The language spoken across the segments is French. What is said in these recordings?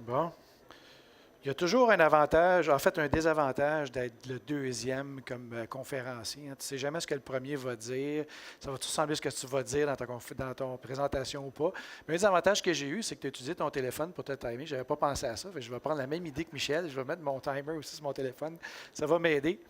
Bon. Il y a toujours un avantage, en fait un désavantage d'être le deuxième comme conférencier, hein. Tu ne sais jamais ce que le premier va dire. Ça va tout ressembler à ce que tu vas dire dans ton présentation ou pas. Mais un des avantages que j'ai eu, c'est que tu as utilisé ton téléphone pour te timer. Je n'avais pas pensé à ça. Fait que je vais prendre la même idée que Michel. Je vais mettre mon timer aussi sur mon téléphone. Ça va m'aider.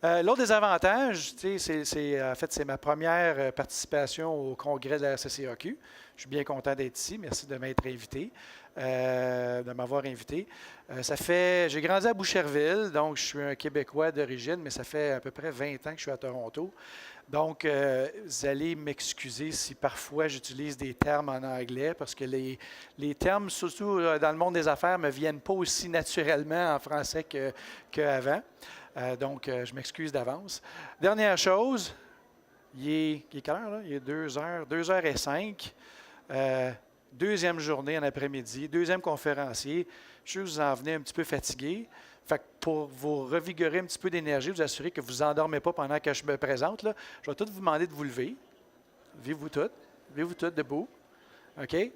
L'autre désavantage, tu sais, en fait, c'est ma première participation au congrès de la CCAQ. Je suis bien content d'être ici. Merci de m'être invité, de m'avoir invité. J'ai grandi à Boucherville, donc je suis un Québécois d'origine, mais ça fait à peu près 20 ans que je suis à Toronto. Donc, vous allez m'excuser si parfois j'utilise des termes en anglais, parce que les termes, surtout dans le monde des affaires, ne me viennent pas aussi naturellement en français qu'avant. Donc, je m'excuse d'avance. Dernière chose, il est quelle heure là? Il est 2h05. Deuxième journée en après-midi, deuxième conférencier. Je sais que vous en venez un petit peu fatigué. Fait que pour vous revigorer un petit peu d'énergie, vous assurer que vous ne vous endormez pas pendant que je me présente, là, je vais tout vous demander de vous lever. Levez-vous toutes debout. OK? Puis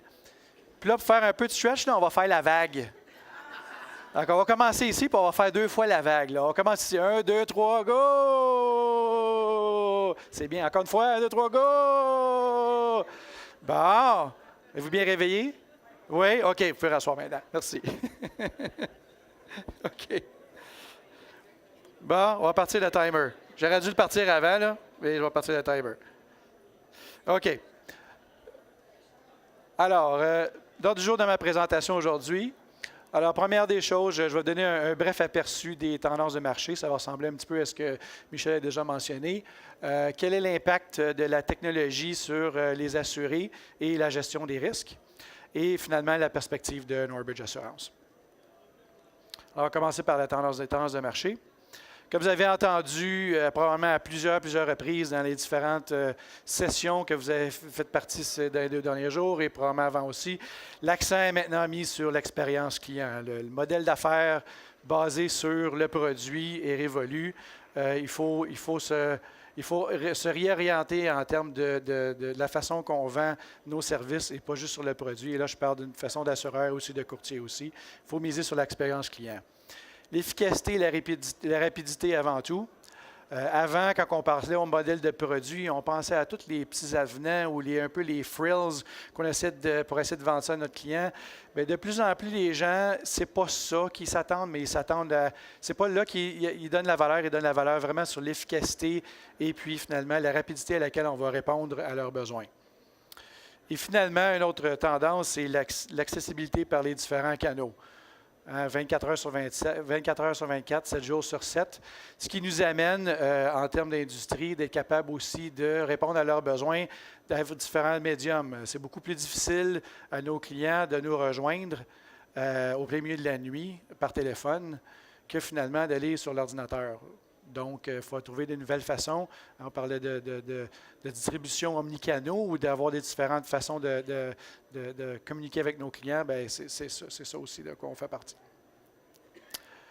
là, pour faire un peu de stretch, là, on va faire la vague. Donc, on va commencer ici, puis on va faire 2 fois la vague. Là. On commence ici. 1, 2, 3, go! C'est bien. Encore une fois. 1, 2, 3, go! Bon. Êtes-vous bien réveillé? Oui? OK. Vous pouvez rasseoir maintenant. Merci. OK. Bon, on va partir le timer. J'aurais dû le partir avant, là, mais je vais partir le timer. OK. Alors, lors du jour de ma présentation aujourd'hui, alors, première des choses, je vais donner un bref aperçu des tendances de marché. Ça va ressembler un petit peu à ce que Michel a déjà mentionné. Quel est l'impact de la technologie sur les assurés et la gestion des risques? Et finalement, la perspective de Norbridge Assurance. Alors, on va commencer par des tendances de marché. Comme vous avez entendu probablement à plusieurs reprises dans les différentes sessions que vous avez fait partie dans les 2 derniers jours et probablement avant aussi, l'accent est maintenant mis sur l'expérience client. Le modèle d'affaires basé sur le produit est révolu. Il faut se réorienter en termes de la façon qu'on vend nos services et pas juste sur le produit. Et là, je parle d'une façon d'assureur aussi, de courtier aussi. Il faut miser sur l'expérience client. L'efficacité et la rapidité avant tout. Avant, quand on parlait au modèle de produit, on pensait à tous les petits avenants ou un peu les frills pour essayer de vendre ça à notre client. Bien, de plus en plus, les gens, c'est pas ça qu'ils s'attendent, mais ils s'attendent à... C'est pas là qu'ils donnent la valeur, ils donnent la valeur vraiment sur l'efficacité et puis finalement la rapidité à laquelle on va répondre à leurs besoins. Et finalement, une autre tendance, c'est l'accessibilité par les différents canaux. 24 heures sur 24, 7 jours sur 7, ce qui nous amène, en termes d'industrie, d'être capable aussi de répondre à leurs besoins dans différents médiums. C'est beaucoup plus difficile à nos clients de nous rejoindre au plein milieu de la nuit par téléphone que finalement d'aller sur l'ordinateur. Donc, il faut trouver de nouvelles façons. On parlait de distribution omnicanaux ou d'avoir des différentes façons de communiquer avec nos clients. Bien, c'est ça aussi de quoi on fait partie.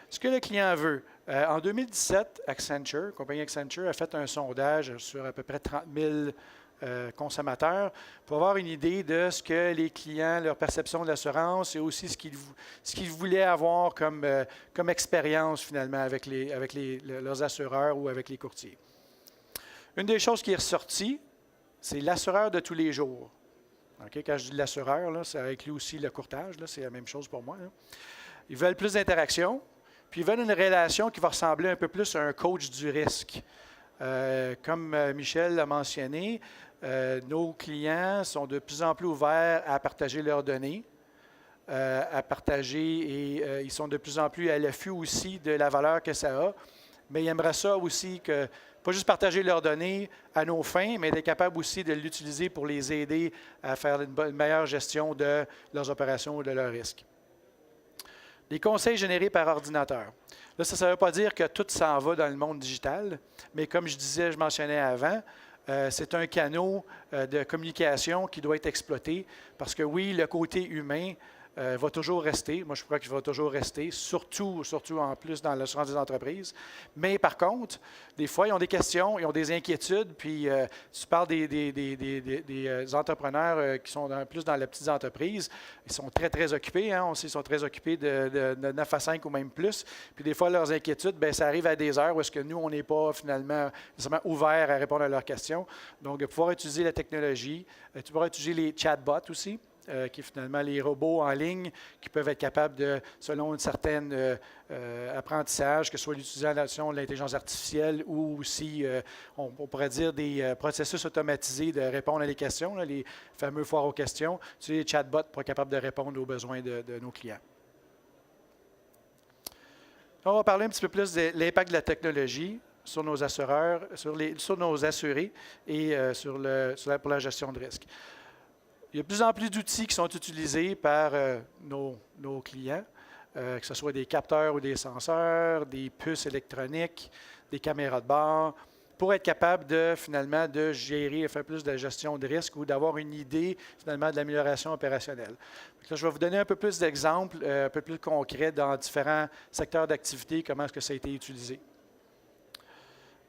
Ce que le client veut. En 2017, compagnie Accenture, a fait un sondage sur à peu près 30 000 consommateurs pour avoir une idée de ce que les clients, leur perception de l'assurance et aussi ce qu'ils voulaient avoir comme expérience finalement avec leurs assureurs ou avec les courtiers. Une des choses qui est ressortie, c'est l'assureur de tous les jours. Okay? Quand je dis l'assureur, là, ça inclut aussi le courtage, là, c'est la même chose pour moi. Là. Ils veulent plus d'interaction, puis ils veulent une relation qui va ressembler un peu plus à un coach du risque. Comme Michel l'a mentionné, nos clients sont de plus en plus ouverts à partager leurs données, et ils sont de plus en plus à l'affût aussi de la valeur que ça a. Mais ils aimeraient ça aussi, pas juste partager leurs données à nos fins, mais d'être capable aussi de l'utiliser pour les aider à faire une meilleure gestion de leurs opérations ou de leurs risques. Les conseils générés par ordinateur. Là, ça ne veut pas dire que tout s'en va dans le monde digital, mais comme je mentionnais avant, c'est un canal de communication qui doit être exploité parce que oui, le côté humain va toujours rester. Moi, je crois qu'il va toujours rester, surtout en plus dans l'assurance des entreprises. Mais par contre, des fois, ils ont des questions, ils ont des inquiétudes, puis tu parles des entrepreneurs qui sont plus dans les petites entreprises, ils sont très, très occupés, hein, ils sont très occupés de 9 à 5 ou même plus. Puis des fois, leurs inquiétudes, bien, ça arrive à des heures où est-ce que nous, on n'est pas finalement nécessairement ouverts à répondre à leurs questions. Donc, de pouvoir utiliser la technologie, de pouvoir utiliser les chatbots aussi, qui est finalement les robots en ligne qui peuvent être capables de, selon une certaine apprentissage, que ce soit l'utilisation de l'intelligence artificielle ou aussi, on pourrait dire, des processus automatisés de répondre à les questions, là, les fameux foires aux questions, utiliser les chatbots pour être capable de répondre aux besoins de nos clients. On va parler un petit peu plus de l'impact de la technologie sur nos assureurs, sur nos assurés et pour la gestion de risque. Il y a de plus en plus d'outils qui sont utilisés par nos clients, que ce soit des capteurs ou des senseurs, des puces électroniques, des caméras de bord, pour être capable finalement de gérer, faire plus de gestion de risque ou d'avoir une idée finalement de l'amélioration opérationnelle. Là, je vais vous donner un peu plus d'exemples, un peu plus concrets dans différents secteurs d'activité, comment est-ce que ça a été utilisé.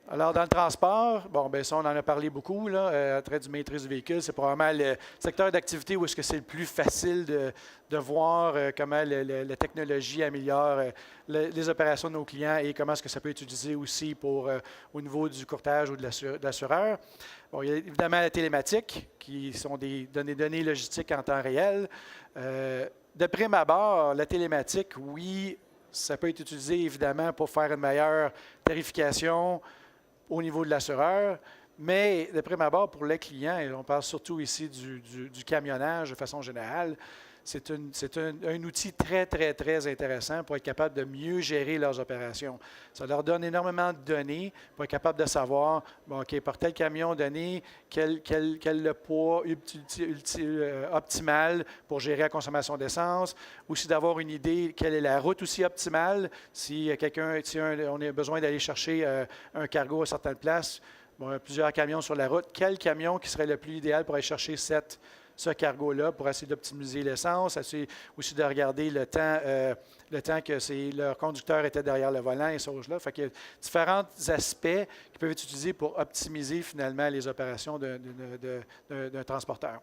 Alors, dans le transport, bon, bien, ça, on en a parlé beaucoup, là, trait du maîtrise du véhicule, c'est probablement le secteur d'activité où est-ce que c'est le plus facile de voir comment la technologie améliore les opérations de nos clients et comment est-ce que ça peut être utilisé aussi au niveau du courtage ou de l'assureur. Bon, il y a évidemment la télématique, qui sont des données logistiques en temps réel. De prime abord, la télématique, oui, ça peut être utilisé évidemment pour faire une meilleure tarification au niveau de l'assureur, mais de prime abord, pour les clients, et on parle surtout ici du camionnage de façon générale, c'est un outil très, très, très intéressant pour être capable de mieux gérer leurs opérations. Ça leur donne énormément de données pour être capable de savoir, bon, OK, par tel camion donné, quel le poids optimal pour gérer la consommation d'essence, aussi d'avoir une idée quelle est la route aussi optimale, si on a besoin d'aller chercher un cargo à certaines places, bon, plusieurs camions sur la route, quel camion qui serait le plus idéal pour aller chercher ce cargo-là pour essayer d'optimiser l'essence, essayer aussi de regarder le temps que leur conducteur était derrière le volant et ces choses-là. Fait qu'il y a différents aspects qui peuvent être utilisés pour optimiser finalement les opérations d'un transporteur.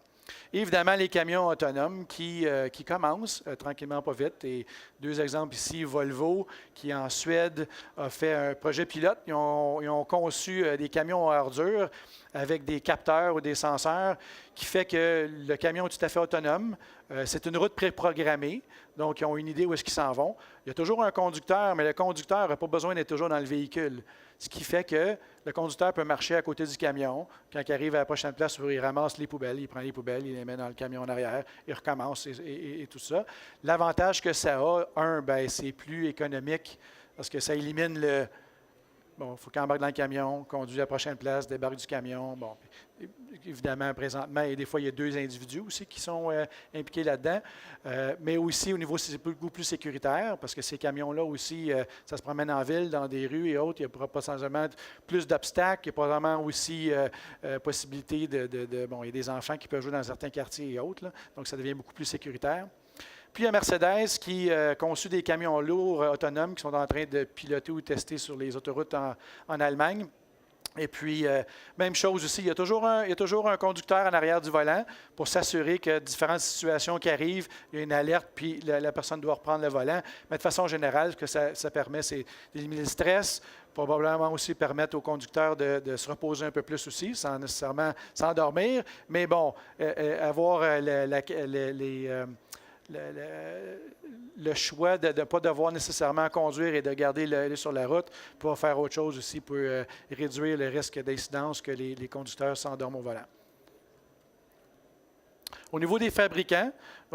Et évidemment, les camions autonomes qui commencent tranquillement, pas vite. Et deux exemples ici, Volvo, qui en Suède a fait un projet pilote. Ils ont conçu des camions à ordures avec des capteurs ou des senseurs qui fait que le camion est tout à fait autonome. C'est une route préprogrammée, donc ils ont une idée où est-ce qu'ils s'en vont. Il y a toujours un conducteur, mais le conducteur n'a pas besoin d'être toujours dans le véhicule. Ce qui fait que le conducteur peut marcher à côté du camion. Quand il arrive à la prochaine place où il ramasse les poubelles, il prend les poubelles, il les met dans le camion en arrière, il recommence et tout ça. L'avantage que ça a, bien, c'est plus économique parce que ça élimine le... Bon, il faut qu'il embarque dans le camion, conduit à la prochaine place, débarque du camion. Bon, évidemment, présentement, et des fois, il y a deux individus aussi qui sont impliqués là-dedans. Mais aussi, au niveau, c'est beaucoup plus sécuritaire parce que ces camions-là aussi, ça se promène en ville, dans des rues et autres. Il y a potentiellement plus d'obstacles. Il y a probablement aussi possibilité bon, il y a des enfants qui peuvent jouer dans certains quartiers et autres. Là, donc, ça devient beaucoup plus sécuritaire. Puis, il y a Mercedes qui a conçu des camions lourds autonomes qui sont en train de piloter ou tester sur les autoroutes en Allemagne. Et puis, même chose aussi, il y a toujours un conducteur en arrière du volant pour s'assurer que différentes situations qui arrivent, il y a une alerte, puis la personne doit reprendre le volant. Mais de façon générale, ce que ça permet, c'est d'éliminer le stress, probablement aussi permettre au conducteur de se reposer un peu plus aussi, sans nécessairement s'endormir. Mais bon, avoir le choix de ne pas devoir nécessairement conduire et de garder l'œil sur la route pour faire autre chose aussi pour réduire le risque d'incidence que les conducteurs s'endorment au volant. Au niveau des fabricants,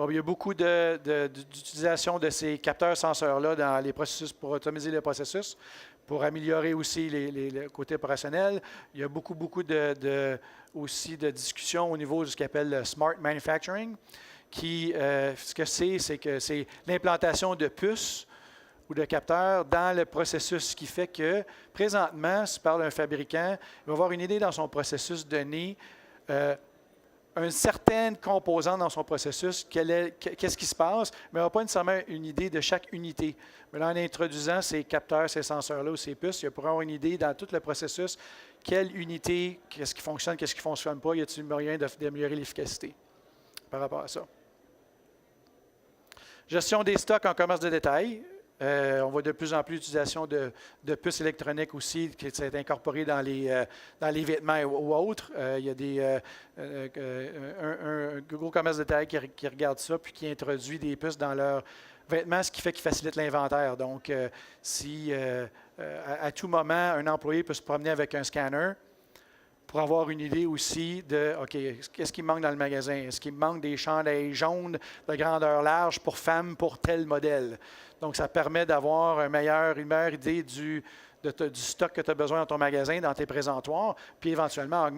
il y a beaucoup d'utilisation de ces capteurs senseurs-là dans les processus pour automiser les processus, pour améliorer aussi le côté opérationnel. Il y a beaucoup aussi de discussions au niveau de ce qu'on appelle le Smart Manufacturing. Ce que c'est que c'est l'implantation de puces ou de capteurs dans le processus, ce qui fait que, présentement, si tu parles d'un fabricant, il va avoir une idée dans son processus donné une certaine composante dans son processus, qu'est-ce qui se passe, mais on n'a pas nécessairement une idée de chaque unité. Mais là, en introduisant ces capteurs, ces senseurs-là ou ces puces, il pourrait avoir une idée dans tout le processus, quelle unité, qu'est-ce qui fonctionne, qu'est-ce qui ne fonctionne pas, y a-t-il moyen d'améliorer l'efficacité par rapport à ça. Gestion des stocks en commerce de détail. On voit de plus en plus l'utilisation de puces électroniques aussi qui sont incorporées dans les vêtements ou autres. Il y a un gros commerce de détail qui regarde ça puis qui introduit des puces dans leurs vêtements, ce qui fait qu'il facilite l'inventaire. Donc, si à tout moment, un employé peut se promener avec un scanner pour avoir une idée aussi de, OK, qu'est-ce qui manque dans le magasin? Est-ce qu'il manque des chandails jaunes de grandeur large pour femmes pour tel modèle? Donc, ça permet d'avoir une meilleure idée du stock que tu as besoin dans ton magasin, dans tes présentoirs, puis éventuellement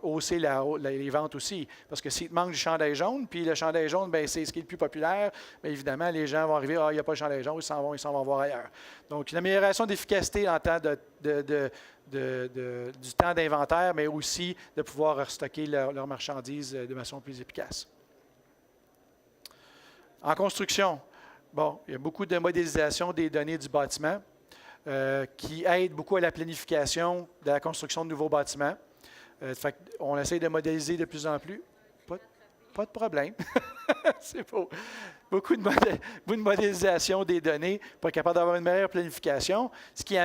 hausser les ventes aussi. Parce que s'il te manque du chandail jaune, puis le chandail jaune, bien, c'est ce qui est le plus populaire, bien évidemment, les gens vont arriver, il n'y a pas de chandail jaune, ils s'en vont voir ailleurs. Donc, une amélioration d'efficacité en temps du temps d'inventaire, mais aussi de pouvoir restocker leurs marchandises de façon plus efficace. En construction, bon, il y a beaucoup de modélisation des données du bâtiment qui aide beaucoup à la planification de la construction de nouveaux bâtiments. On essaie de modéliser de plus en plus. Pas de problème. C'est beau. Beaucoup de modélisation des données pour être capable d'avoir une meilleure planification, ce qui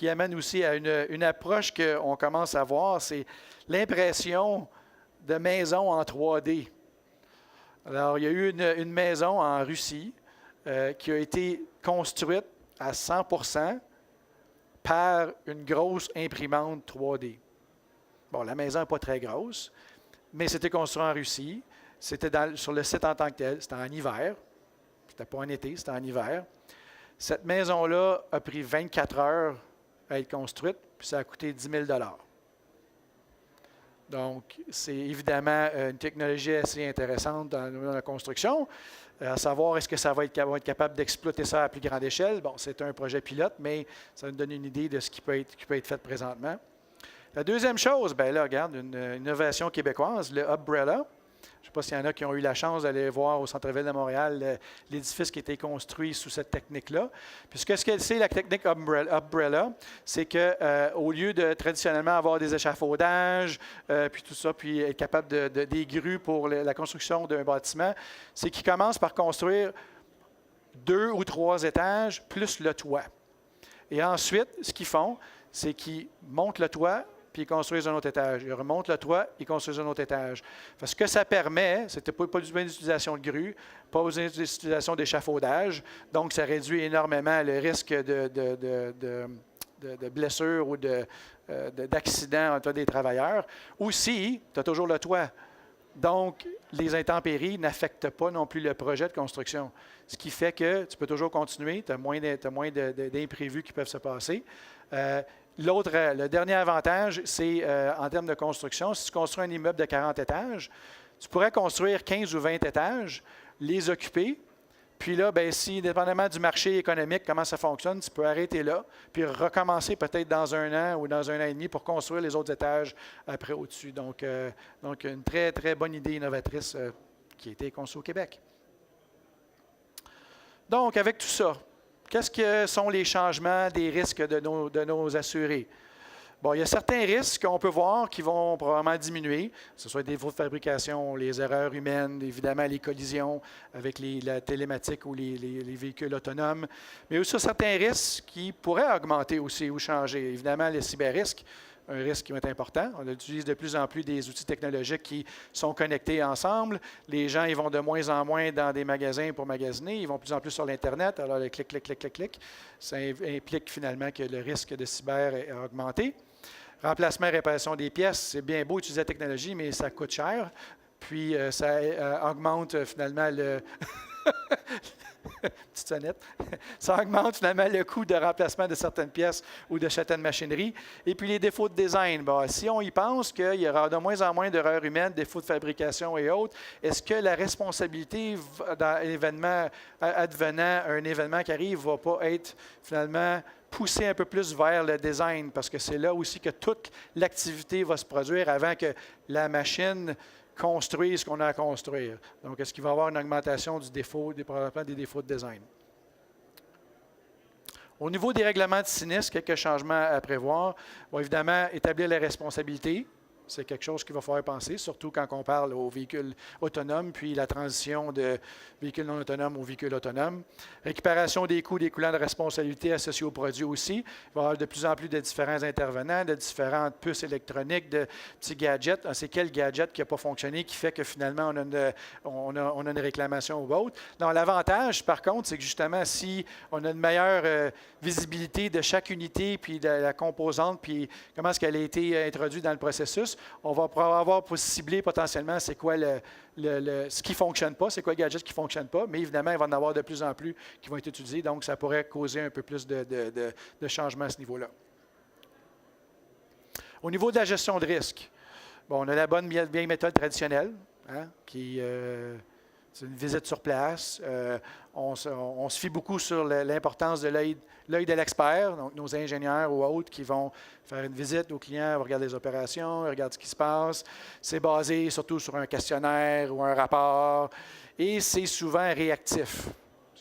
amène aussi à une approche qu'on commence à voir, c'est l'impression de maisons en 3D. Alors, il y a eu une maison en Russie qui a été construite à 100% par une grosse imprimante 3D. Bon, la maison n'est pas très grosse, mais c'était construit en Russie. C'était sur le site en tant que tel. C'était en hiver. C'était pas en été, c'était en hiver. Cette maison-là a pris 24 heures à être construite, puis ça a coûté 10 000 $. Donc, c'est évidemment une technologie assez intéressante dans la construction. À savoir, est-ce que ça va être capable d'exploiter ça à plus grande échelle? Bon, c'est un projet pilote, mais ça nous donne une idée de ce qui peut être fait présentement. La deuxième chose, bien là, regarde, une innovation québécoise, le Umbrella. Je ne sais pas s'il y en a qui ont eu la chance d'aller voir au centre-ville de Montréal l'édifice qui a été construit sous cette technique-là. Puisque ce que c'est la technique Umbrella, c'est qu'au lieu de traditionnellement avoir des échafaudages, puis tout ça, puis être capable des grues pour la construction d'un bâtiment, c'est qu'ils commencent par construire 2 ou 3 étages plus le toit. Et ensuite, ce qu'ils font, c'est qu'ils montent le toit, puis ils construisent un autre étage. Ils remontent le toit, ils construisent un autre étage. Ce que ça permet, c'était pas une utilisation de grue, pas une utilisation d'échafaudage, donc ça réduit énormément le risque de blessures ou d'accidents entre des travailleurs. Aussi, tu as toujours le toit. Donc, les intempéries n'affectent pas non plus le projet de construction. Ce qui fait que tu peux toujours continuer, tu as moins d'imprévus qui peuvent se passer. Le dernier avantage, c'est en termes de construction, si tu construis un immeuble de 40 étages, tu pourrais construire 15 ou 20 étages, les occuper, puis là, bien, si, dépendamment du marché économique, comment ça fonctionne, tu peux arrêter là, puis recommencer peut-être dans 1 an ou dans 1 an et demi pour construire les autres étages après au-dessus. Donc, une très, très bonne idée innovatrice qui a été conçue au Québec. Donc, avec tout ça, qu'est-ce que sont les changements des risques de nos assurés? Bon, il y a certains risques qu'on peut voir qui vont probablement diminuer, que ce soit des défauts de fabrication, les erreurs humaines, évidemment les collisions avec la télématique ou les véhicules autonomes, mais aussi certains risques qui pourraient augmenter aussi ou changer. Évidemment, les cyberrisques, un risque qui va être important. On utilise de plus en plus des outils technologiques qui sont connectés ensemble. Les gens ils vont de moins en moins dans des magasins pour magasiner. Ils vont de plus en plus sur l'Internet. Alors, le clic, clic, clic, clic, clic. Ça implique finalement que le risque de cyber est augmenté. Remplacement et réparation des pièces. C'est bien beau utiliser la technologie, mais ça coûte cher. Puis, ça augmente finalement Petite sonnette. Ça augmente finalement le coût de remplacement de certaines pièces ou de certaines machineries. Et puis les défauts de design. Bon, si on y pense qu'il y aura de moins en moins d'erreurs humaines, défauts de fabrication et autres, est-ce que la responsabilité dans l'événement advenant, un événement qui arrive, ne va pas être finalement poussée un peu plus vers le design? Parce que c'est là aussi que toute l'activité va se produire avant que la machine construire ce qu'on a à construire. Donc, est-ce qu'il va y avoir une augmentation du défaut, probablement des défauts de design? Au niveau des règlements de sinistre, quelques changements à prévoir. Bon, évidemment, établir les responsabilités. C'est quelque chose qu'il va falloir penser, surtout quand on parle aux véhicules autonomes, puis la transition de véhicules non autonomes aux véhicules autonomes. Récupération des coûts découlant de responsabilités associées aux produits aussi. Il va y avoir de plus en plus de différents intervenants, de différentes puces électroniques, de petits gadgets. C'est quel gadget qui n'a pas fonctionné qui fait que finalement on a une réclamation ou autre. Non, l'avantage, par contre, c'est que justement, si on a une meilleure visibilité de chaque unité, puis de la composante, puis comment est-ce qu'elle a été introduite dans le processus, on va pouvoir cibler potentiellement c'est quoi ce qui ne fonctionne pas, c'est quoi le gadget qui ne fonctionne pas, mais évidemment, il va en avoir de plus en plus qui vont être utilisés, donc ça pourrait causer un peu plus de changement à ce niveau-là. Au niveau de la gestion de risque, bon, on a la bonne vieille méthode traditionnelle, hein, c'est une visite sur place. On se fie beaucoup sur l'importance de l'œil de l'expert, donc nos ingénieurs ou autres qui vont faire une visite aux clients, regarder les opérations, regarder ce qui se passe. C'est basé surtout sur un questionnaire ou un rapport et c'est souvent réactif.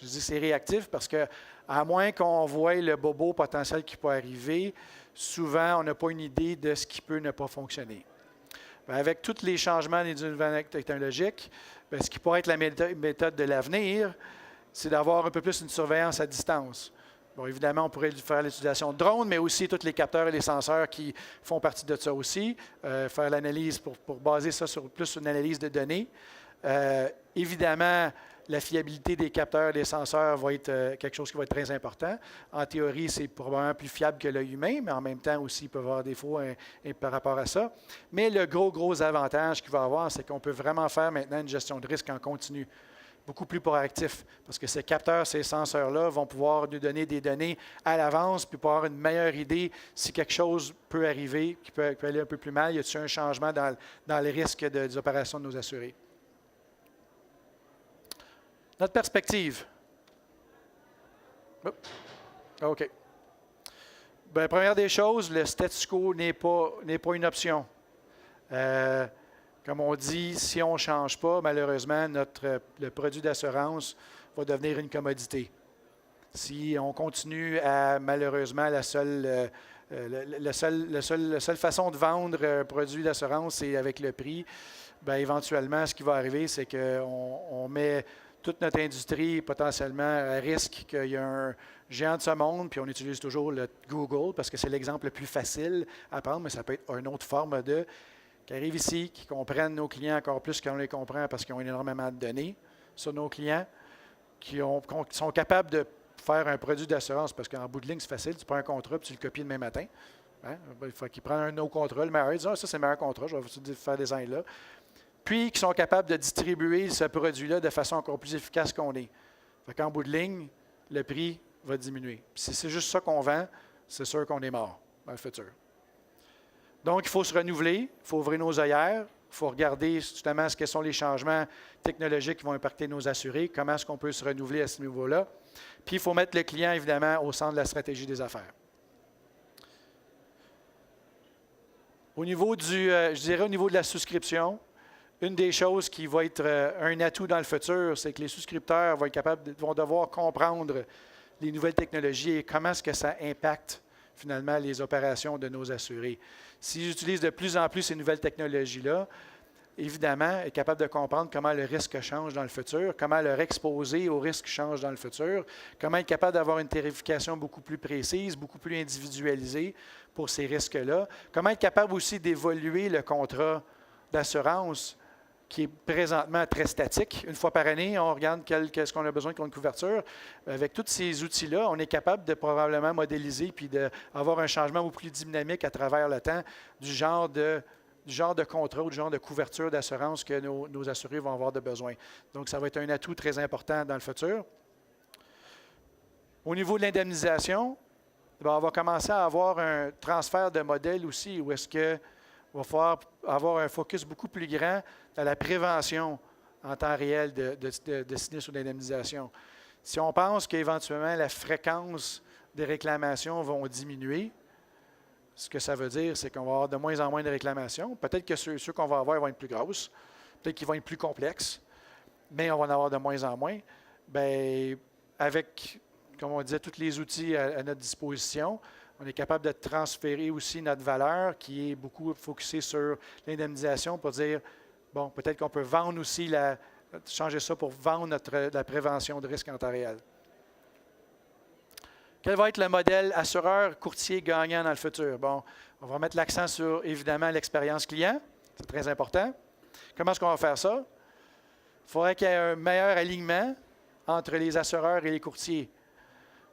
Je dis c'est réactif parce que à moins qu'on voie le bobo potentiel qui peut arriver, souvent on n'a pas une idée de ce qui peut ne pas fonctionner. Avec tous les changements des nouvelles technologiques, ce qui pourrait être la méthode de l'avenir, c'est d'avoir un peu plus une surveillance à distance. Bon, évidemment, on pourrait faire l'utilisation de drones, mais aussi tous les capteurs et les senseurs qui font partie de ça aussi. Faire l'analyse pour baser ça sur plus une analyse de données. Évidemment, la fiabilité des capteurs et des senseurs va être quelque chose qui va être très important. En théorie, c'est probablement plus fiable que l'œil humain, mais en même temps aussi, il peut y avoir des défauts par rapport à ça. Mais le gros avantage qu'il va y avoir, c'est qu'on peut vraiment faire maintenant une gestion de risque en continu, beaucoup plus proactif, parce que ces capteurs, ces senseurs-là vont pouvoir nous donner des données à l'avance, puis pouvoir avoir une meilleure idée si quelque chose peut arriver, qui peut aller un peu plus mal, y a-t-il un changement dans les risques des opérations de nos assurés. Notre perspective. OK. Bien, première des choses, le statu quo n'est pas une option. Comme on dit, si on ne change pas, malheureusement, le produit d'assurance va devenir une commodité. Si on continue à, malheureusement, la seule façon de vendre un produit d'assurance, c'est avec le prix, bien, éventuellement, ce qui va arriver, c'est qu'on met toute notre industrie potentiellement à risque qu'il y a un géant de ce monde, puis on utilise toujours le Google parce que c'est l'exemple le plus facile à prendre, mais ça peut être une autre forme qui arrive ici, qui comprennent nos clients encore plus qu'on les comprend parce qu'ils ont énormément de données sur nos clients, qui sont capables de faire un produit d'assurance parce qu'en bout de ligne, c'est facile, tu prends un contrat puis tu le copies demain matin. Hein? Il faut qu'ils prennent un autre contrat, le meilleur, ils disent « Ah, ça c'est le meilleur contrat, je vais faire des design là ». Puis qui sont capables de distribuer ce produit-là de façon encore plus efficace qu'on est. Fait qu'en bout de ligne, le prix va diminuer. Puis si c'est juste ça qu'on vend, c'est sûr qu'on est mort dans le futur. Donc, il faut se renouveler, il faut ouvrir nos œillères, il faut regarder justement quels sont les changements technologiques qui vont impacter nos assurés, comment est-ce qu'on peut se renouveler à ce niveau-là. Puis, il faut mettre le client, évidemment, au centre de la stratégie des affaires. Au niveau au niveau de la souscription, une des choses qui va être un atout dans le futur, c'est que les souscripteurs vont devoir comprendre les nouvelles technologies et comment est-ce que ça impacte finalement les opérations de nos assurés. S'ils utilisent de plus en plus ces nouvelles technologies-là, évidemment, être capable de comprendre comment le risque change dans le futur, comment leur exposer au risque change dans le futur, comment être capable d'avoir une tarification beaucoup plus précise, beaucoup plus individualisée pour ces risques-là, comment être capable aussi d'évoluer le contrat d'assurance qui est présentement très statique. Une fois par année, on regarde qu'est-ce qu'on a besoin comme couverture. Avec tous ces outils-là, on est capable de probablement modéliser puis d'avoir un changement beaucoup plus dynamique à travers le temps du genre de du genre de contrat ou du genre de couverture d'assurance que nos assurés vont avoir de besoin. Donc, ça va être un atout très important dans le futur. Au niveau de l'indemnisation, on va commencer à avoir un transfert de modèle aussi, où est-ce qu'il va falloir avoir un focus beaucoup plus grand dans la prévention en temps réel de sinistres ou d'indemnisation. Si on pense qu'éventuellement la fréquence des réclamations vont diminuer, ce que ça veut dire, c'est qu'on va avoir de moins en moins de réclamations. Peut-être que ceux qu'on va avoir vont être plus grosses, peut-être qu'ils vont être plus complexes, mais on va en avoir de moins en moins. Bien, avec, comme on disait, tous les outils à notre disposition, on est capable de transférer aussi notre valeur qui est beaucoup focusée sur l'indemnisation pour dire, bon, peut-être qu'on peut vendre aussi, changer ça pour vendre la prévention de risque en temps réel. Quel va être le modèle assureur-courtier gagnant dans le futur? Bon, on va mettre l'accent sur, évidemment, l'expérience client. C'est très important. Comment est-ce qu'on va faire ça? Il faudrait qu'il y ait un meilleur alignement entre les assureurs et les courtiers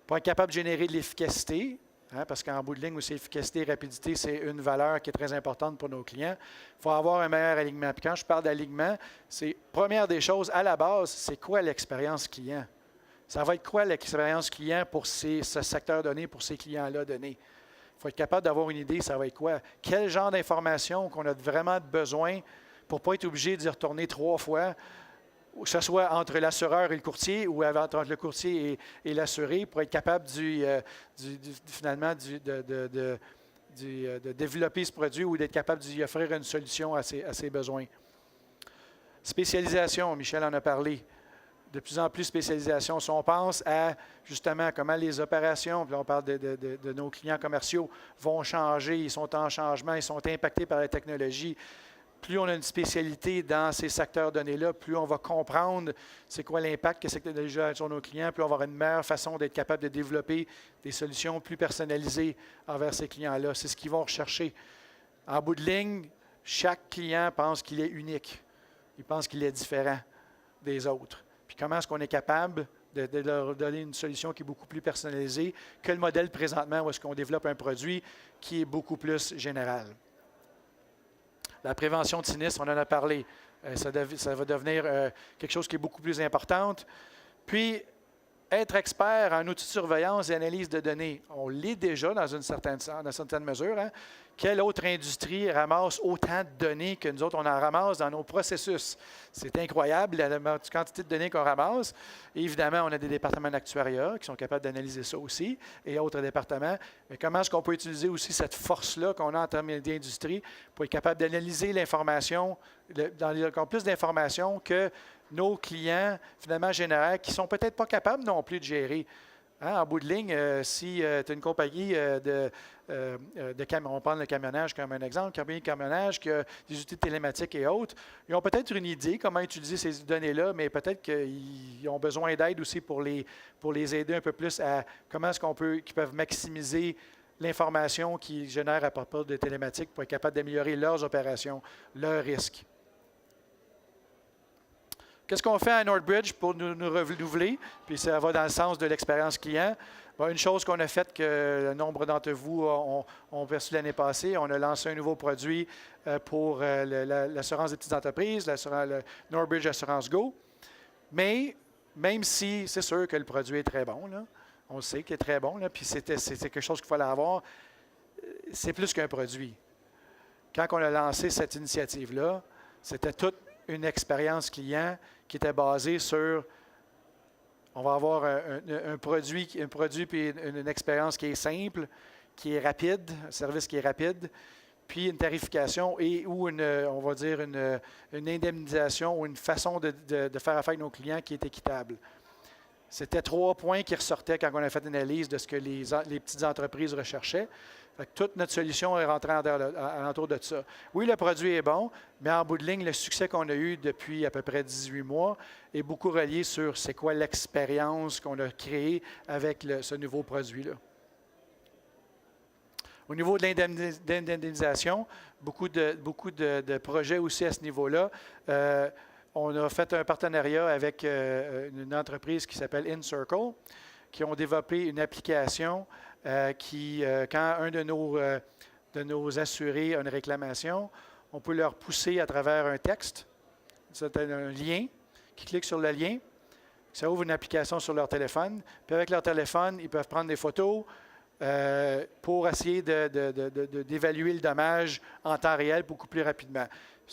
pour être capable de générer de l'efficacité, parce qu'en bout de ligne aussi, efficacité et rapidité, c'est une valeur qui est très importante pour nos clients. Il faut avoir un meilleur alignement. Puis quand je parle d'alignement, c'est, première des choses, à la base, c'est quoi l'expérience client? Ça va être quoi l'expérience client pour ce secteur donné, pour ces clients-là donnés? Il faut être capable d'avoir une idée, ça va être quoi? Quel genre d'informations qu'on a vraiment besoin pour ne pas être obligé d'y retourner 3 fois, que ce soit entre l'assureur et le courtier ou entre le courtier et l'assuré, pour être capable finalement de développer ce produit ou d'être capable d'y offrir une solution à ses besoins. Spécialisation, Michel en a parlé. De plus en plus spécialisation. Si on pense à justement comment les opérations, puis là on parle de nos clients commerciaux, vont changer, ils sont en changement, ils sont impactés par la technologie. Plus on a une spécialité dans ces secteurs donnés-là, plus on va comprendre c'est quoi l'impact que cette technologie a sur nos clients, plus on va avoir une meilleure façon d'être capable de développer des solutions plus personnalisées envers ces clients-là. C'est ce qu'ils vont rechercher. En bout de ligne, chaque client pense qu'il est unique. Il pense qu'il est différent des autres. Puis comment est-ce qu'on est capable de leur donner une solution qui est beaucoup plus personnalisée que le modèle présentement où est-ce qu'on développe un produit qui est beaucoup plus général. La prévention de sinistres, on en a parlé. Ça va devenir quelque chose qui est beaucoup plus importante. Puis, être expert en outils de surveillance et analyse de données, on l'est déjà dans une certaine mesure. Hein? Quelle autre industrie ramasse autant de données que nous autres, on en ramasse dans nos processus? C'est incroyable la quantité de données qu'on ramasse. Et évidemment, on a des départements d'actuariat qui sont capables d'analyser ça aussi et autres départements. Mais comment est-ce qu'on peut utiliser aussi cette force-là qu'on a en termes d'industrie pour être capable d'analyser l'information, dans encore plus d'informations que nos clients, finalement, généraux, qui ne sont peut-être pas capables non plus de gérer. Hein, en bout de ligne, si tu as une compagnie on prend le camionnage comme un exemple, compagnie de camionnage qui a des outils télématiques et autres, ils ont peut-être une idée comment utiliser ces données-là, mais peut-être qu'ils ont besoin d'aide aussi pour les aider un peu plus à comment est-ce qu'ils peuvent maximiser l'information qu'ils génèrent à propos de télématiques pour être capables d'améliorer leurs opérations, leurs risques. Qu'est-ce qu'on fait à Northbridge pour nous renouveler? Puis ça va dans le sens de l'expérience client. Bon, une chose qu'on a faite que le nombre d'entre vous ont perçu l'année passée, on a lancé un nouveau produit pour l'assurance des petites entreprises, le Northbridge Assurance Go. Mais même si c'est sûr que le produit est très bon, là, on le sait qu'il est très bon, là, puis c'est quelque chose qu'il fallait avoir, c'est plus qu'un produit. Quand on a lancé cette initiative-là, c'était toute une expérience client qui était basée sur, on va avoir un produit puis une expérience qui est simple, qui est rapide, un service qui est rapide, puis une tarification ou on va dire une indemnisation ou une façon de faire affaire avec nos clients qui est équitable. C'était 3 points qui ressortaient quand on a fait une analyse de ce que les petites entreprises recherchaient. Fait que toute notre solution est rentrée alentour de ça. Oui, le produit est bon, mais en bout de ligne, le succès qu'on a eu depuis à peu près 18 mois est beaucoup relié sur c'est quoi l'expérience qu'on a créée avec ce nouveau produit-là. Au niveau de l'indemnisation, beaucoup de projets aussi à ce niveau-là. On a fait un partenariat avec une entreprise qui s'appelle InCircle, qui ont développé une application quand un de nos assurés a une réclamation, On peut leur pousser à travers un texte. C'est un lien, qui clique sur le lien. Ça ouvre une application sur leur téléphone. Puis avec leur téléphone, ils peuvent prendre des photos pour essayer d'évaluer le dommage en temps réel beaucoup plus rapidement.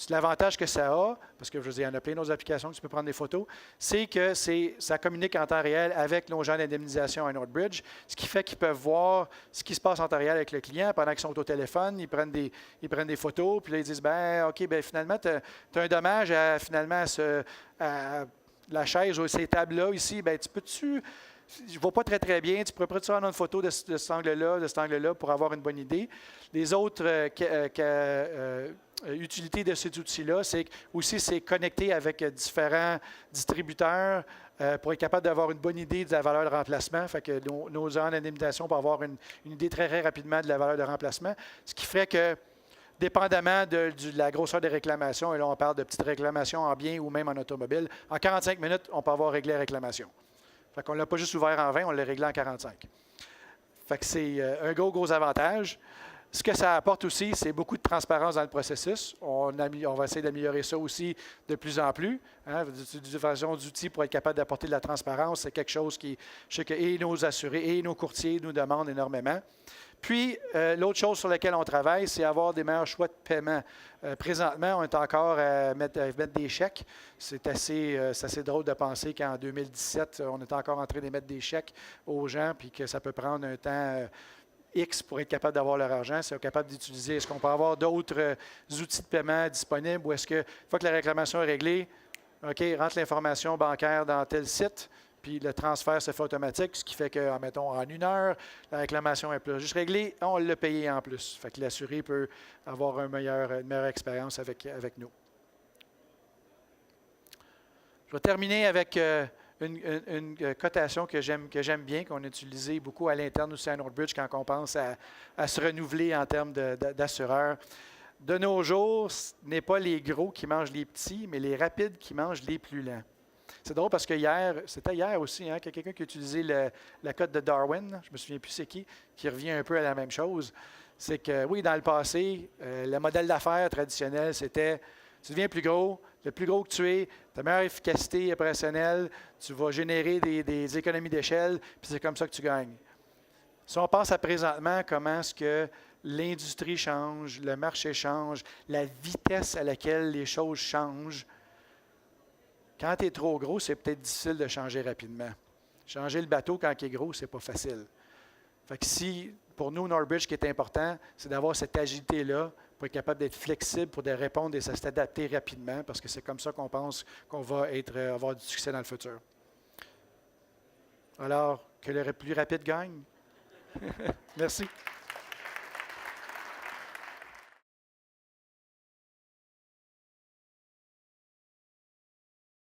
L'avantage que ça a, parce que je veux dire, il y en a plein d'autres applications que tu peux prendre des photos, c'est que ça communique en temps réel avec nos gens d'indemnisation à Northbridge, ce qui fait qu'ils peuvent voir ce qui se passe en temps réel avec le client pendant qu'ils sont au téléphone, ils prennent des photos, puis là, ils disent, OK, finalement, tu as un dommage à la chaise ou ces tables-là ici, tu peux-tu... Je ne vois pas très, très bien. Tu pourrais prendre une photo de cet angle-là, pour avoir une bonne idée. Les autres utilités de cet outil-là, c'est aussi connecté avec différents distributeurs pour être capable d'avoir une bonne idée de la valeur de remplacement. Fait que nos gens d'indemnisation peuvent avoir une idée très, très rapidement de la valeur de remplacement. Ce qui ferait que, dépendamment de la grosseur des réclamations, et là on parle de petites réclamations en biens ou même en automobile, en 45 minutes, on peut avoir réglé la réclamation. Fait qu'on ne l'a pas juste ouvert en 20, on l'a réglé en 45. Fait que c'est un gros avantage. Ce que ça apporte aussi, c'est beaucoup de transparence dans le processus. On va essayer d'améliorer ça aussi de plus en plus. L'utilisation d'outils pour être capable d'apporter de la transparence, c'est quelque chose qui, je sais que et nos assurés et nos courtiers nous demandent énormément. Puis, l'autre chose sur laquelle on travaille, c'est avoir des meilleurs choix de paiement. Présentement, on est encore à mettre des chèques. C'est assez drôle de penser qu'en 2017, on est encore en train de mettre des chèques aux gens, puis que ça peut prendre un temps X pour être capable d'avoir leur argent. C'est capable d'utiliser. Est-ce qu'on peut avoir d'autres outils de paiement disponibles ou est-ce que, une fois que la réclamation est réglée, OK, rentre l'information bancaire dans tel site, puis le transfert se fait automatique, ce qui fait que, mettons, en 1 heure, la réclamation est plus juste réglée, on l'a payé en plus. Fait que l'assuré peut avoir une meilleure expérience avec nous. Je vais terminer avec une cotation que j'aime bien, qu'on a utilisée beaucoup à l'interne aussi à Northbridge quand on pense à se renouveler en termes d'assureurs. De nos jours, ce n'est pas les gros qui mangent les petits, mais les rapides qui mangent les plus lents. C'est drôle parce que c'était hier aussi, qu'il y a quelqu'un qui a utilisé la cote de Darwin, je ne me souviens plus c'est qui revient un peu à la même chose. C'est que, oui, dans le passé, le modèle d'affaires traditionnel, c'était tu deviens plus gros, le plus gros que tu es, ta meilleure efficacité opérationnelle, tu vas générer des économies d'échelle, puis c'est comme ça que tu gagnes. Si on pense à présentement, comment est-ce que l'industrie change, le marché change, la vitesse à laquelle les choses changent, quand tu es trop gros, c'est peut-être difficile de changer rapidement. Changer le bateau quand il est gros, c'est pas facile. Fait que si, pour nous, Northbridge, ce qui est important, c'est d'avoir cette agilité-là pour être capable d'être flexible, pour répondre et s'adapter rapidement, parce que c'est comme ça qu'on pense qu'on va avoir du succès dans le futur. Alors, que le plus rapide gagne. Merci.